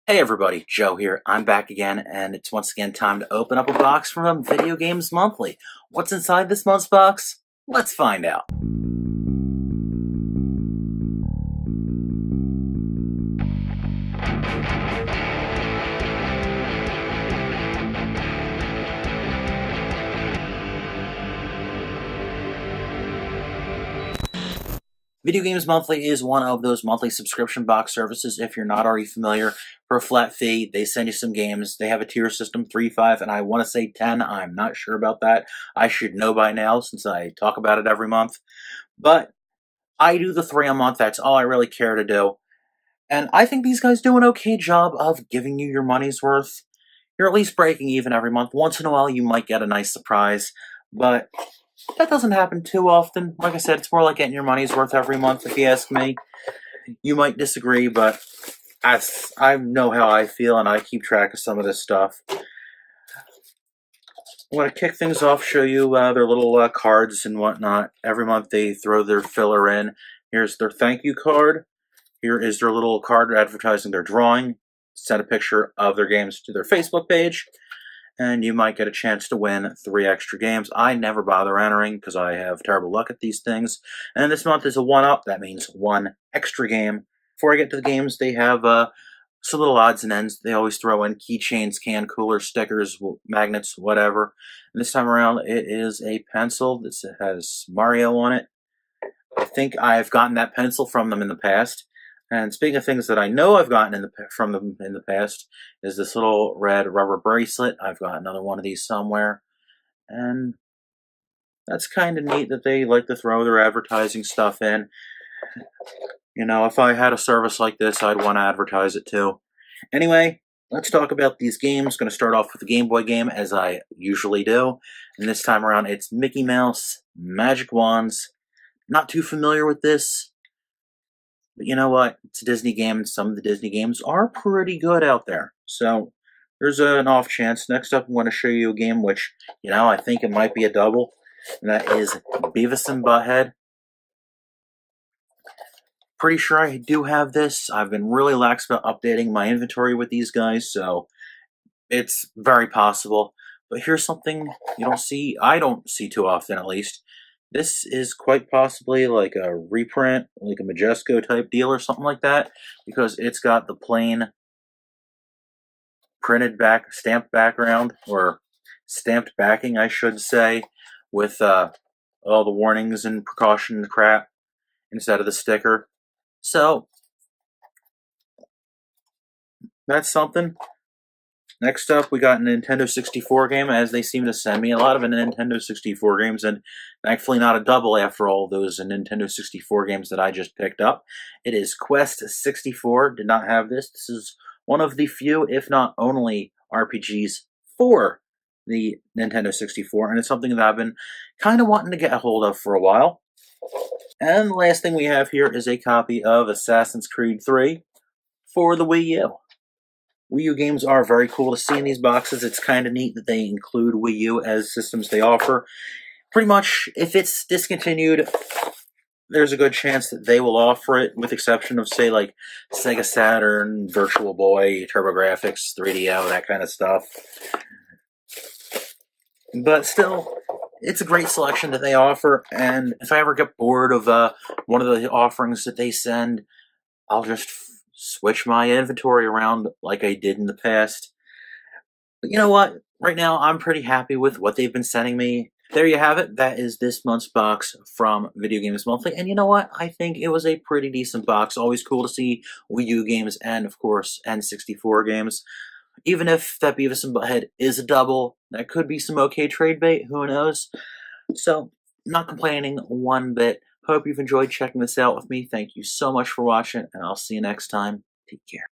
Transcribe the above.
Hey everybody, Joe here. I'm back again, and it's once again time to open up a box from Video Games Monthly. What's inside this month's box? Let's find out. Video Games Monthly is one of those monthly subscription box services. If you're not already familiar, for a flat fee, they send you some games. They have a tier system, 3, 5, and I want to say 10. I'm not sure about that. I should know by now since I talk about it every month. But I do the 3 a month. That's all I really care to do. And I think these guys do an okay job of giving you your money's worth. You're at least breaking even every month. Once in a while, you might get a nice surprise, but that doesn't happen too often. Like I said, it's more like getting your money's worth every month, if you ask me. You might disagree, but I know how I feel, and I keep track of some of this stuff. I'm going to kick things off, show you their little cards and whatnot. Every month they throw their filler in. Here's their thank you card. Here is their little card advertising their drawing. Send a picture of their games to their Facebook page, and you might get a chance to win 3 extra games. I never bother entering because I have terrible luck at these things. And this month is a 1-up. That means 1 extra game. Before I get to the games, they have some little odds and ends. They always throw in keychains, can coolers, stickers, magnets, whatever. And this time around, it is a pencil. This has Mario on it. I think I've gotten that pencil from them in the past. And speaking of things that I know I've gotten from them in the past, is this little red rubber bracelet. I've got another one of these somewhere. And that's kind of neat that they like to throw their advertising stuff in. You know, if I had a service like this, I'd want to advertise it too. Anyway, let's talk about these games. Going to start off with the Game Boy game, as I usually do. And this time around, it's Mickey Mouse Magic Wands. Not too familiar with this. But you know what? It's a Disney game, and some of the Disney games are pretty good out there. So there's an off chance. Next up, I'm going to show you a game which, you know, I think it might be a double. And that is Beavis and Butthead. Pretty sure I do have this. I've been really lax about updating my inventory with these guys, so it's very possible. But here's something you don't see, I don't see too often at least. This is quite possibly like a reprint, like a Majesco type deal or something like that, because it's got the plain printed back, stamped background, or stamped backing, I should say, with all the warnings and precaution crap instead of the sticker. So, that's something. Next up, we got a Nintendo 64 game, as they seem to send me a lot of Nintendo 64 games, and thankfully not a double after all those Nintendo 64 games that I just picked up. It is Quest 64, did not have this. This is one of the few, if not only, RPGs for the Nintendo 64, and it's something that I've been kind of wanting to get a hold of for a while. And the last thing we have here is a copy of Assassin's Creed 3 for the Wii U. Wii U games are very cool to see in these boxes. It's kind of neat that they include Wii U as systems they offer. Pretty much, if it's discontinued, there's a good chance that they will offer it, with exception of, say, like Sega Saturn, Virtual Boy, TurboGrafx, 3DO, that kind of stuff. But still, it's a great selection that they offer, and if I ever get bored of one of the offerings that they send, I'll just switch my inventory around like I did in the past. But you know what? Right now, I'm pretty happy with what they've been sending me. There you have it. That is this month's box from Video Games Monthly. And you know what? I think it was a pretty decent box. Always cool to see Wii U games and, of course, N64 games. Even if that Beavis and Butthead is a double, that could be some okay trade bait. Who knows? So, not complaining one bit. Hope you've enjoyed checking this out with me. Thank you so much for watching, and I'll see you next time. Take care.